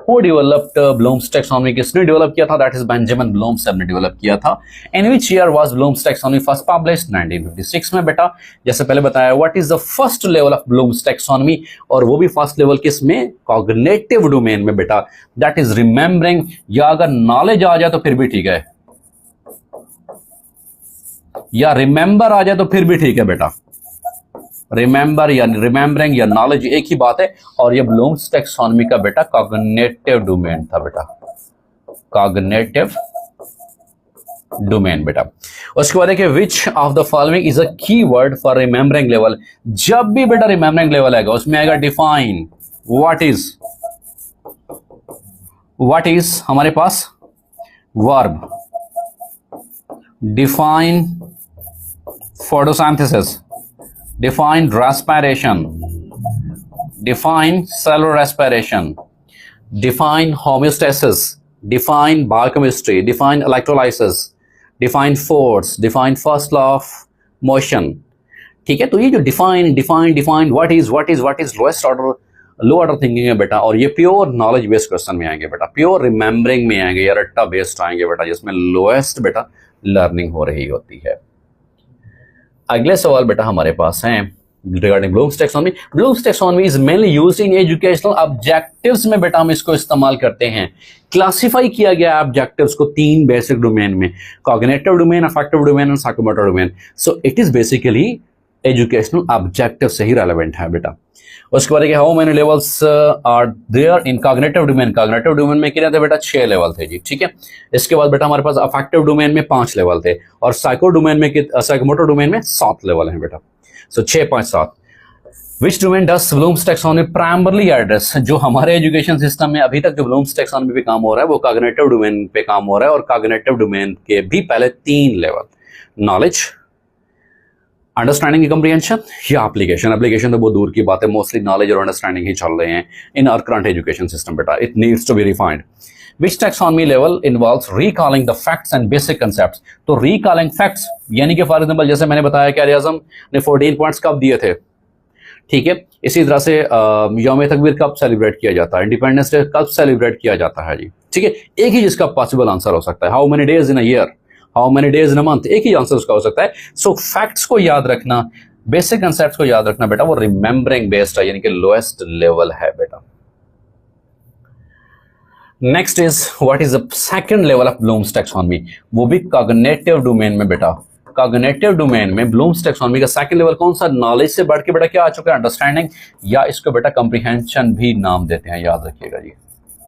Who developed blooms taxonomy, किसने develop किया था? दैट इज बेंजामिन ब्लूम साहब ने डेवलप किया था। In which year was Bloom's taxonomy first published? 1956 में बेटा। जैसे पहले बताया, what is the first level of Bloom's taxonomy, और वो भी फर्स्ट लेवल किसमें? कॉग्निटिव डोमेन में बेटा। दैट इज रिमेंबरिंग, या अगर नॉलेज आ जाए तो फिर भी ठीक है, या रिमेंबर आ जाए तो फिर भी ठीक है बेटा। रिमेंबर या रिमेंबरिंग या नॉलेज एक ही बात है। और ये ब्लूम्स टैक्सोनॉमी का बेटा कॉग्निटिव डोमेन था बेटा, कॉग्निटिव डोमेन बेटा। उसके बाद देखिए, which of the following is a की वर्ड फॉर रिमेंबरिंग लेवल। जब भी बेटा रिमेंबरिंग लेवल आएगा उसमें आएगा डिफाइन। व्हाट इज हमारे पास verb, define photosynthesis, define respiration, define cellular respiration, define homeostasis, define biochemistry, define electrolysis, define force, define first law of motion। ठीक है, तो ये जो define what is lowest order, low order thinking है बेटा। और ये प्योर नॉलेज बेस्ड क्वेश्चन में आएंगे बेटा, प्योर रिमेंबरिंग में आएंगे या रट्टा बेस्ड आएंगे बेटा, जिसमें लोएस्ट बेटा लर्निंग हो रही होती है। अगले सवाल बेटा हमारे पास हैं regarding Bloom's taxonomy. Bloom's taxonomy is mainly used in educational objectives में बेटा हम इसको इस्तेमाल करते हैं। क्लासिफाई किया गया ऑब्जेक्टिव्स को 3 बेसिक डोमेन में, कॉग्निटिव डोमेन, अफेक्टिव डोमेन और psychomotor domain. So it is basically educational objective से ही रेलेवेंट है बेटा। उसके बाद how many levels are there in cognitive domain. Cognitive domain में कितने थे बेटा? 6 लेवल थे जी, ठीक है। इसके बाद बेटा हमारे पास अफेक्टिव डोमेन में 5 लेवल थे, और साइको डोमेन में साइकोमोटर डोमेन में 7 लेवल हैं बेटा। सो 6, 5, 7। विच डोमेन डस ब्लूम्स टैक्सोनॉमी प्राइमरली एड्रेस। जो हमारे एजुकेशन सिस्टम में अभी तक जो ब्लूम्स टैक्सोनॉमी पे काम हो रहा है वो कॉग्निटिव डोमेन पे काम हो रहा है, और कॉग्निटिव डोमेन के भी पहले 3 लेवल, नॉलेज, अंडरस्टैंडिंग की कंप्रीहेंशन या एप्लीकेशन। एप्लीकेशन तो बहुत दूर की बात है, मोस्टली नॉलेज और अंडरस्टैंडिंग ही चल रहे हैं in our current education system बेटा। It needs to be refined. Which taxonomy level involves recalling the facts and basic concepts. तो रिकॉलिंग फैक्ट्स यानी कि फॉर एग्जांपल जैसे मैंने बताया कि आज़म ने 14 पॉइंट्स कब दिए थे, ठीक है। इसी तरह से यौम तकबीर कब सेलिब्रेट किया जाता है, इंडिपेंडेंस डे कब सेलिब्रेट किया जाता है जी, ठीक है। एक ही जिसका पॉसिबल आंसर हो सकता है, how many days in a year, how many days in a month, एक ही आंसर उसका हो सकता है। सो फैक्ट्स को याद रखना, बेसिक कंसेप्ट्स को याद रखना बेटा, वो रिमेंबरिंग बेस्ड है, यानी कि लोएस्ट लेवल है बेटा। Next is what is the second level of Bloom's taxonomy, वो भी कॉग्निटिव डोमेन में बेटा। कॉग्निटिव डोमेन में ब्लूम्स टैक्सोनॉमी का सेकंड लेवल कौन सा? नॉलेज से बढ़ के बेटा क्या आ चुका है? अंडरस्टैंडिंग, या इसको बेटा कंप्रीहेंशन भी नाम देते हैं, याद रखिएगा जी।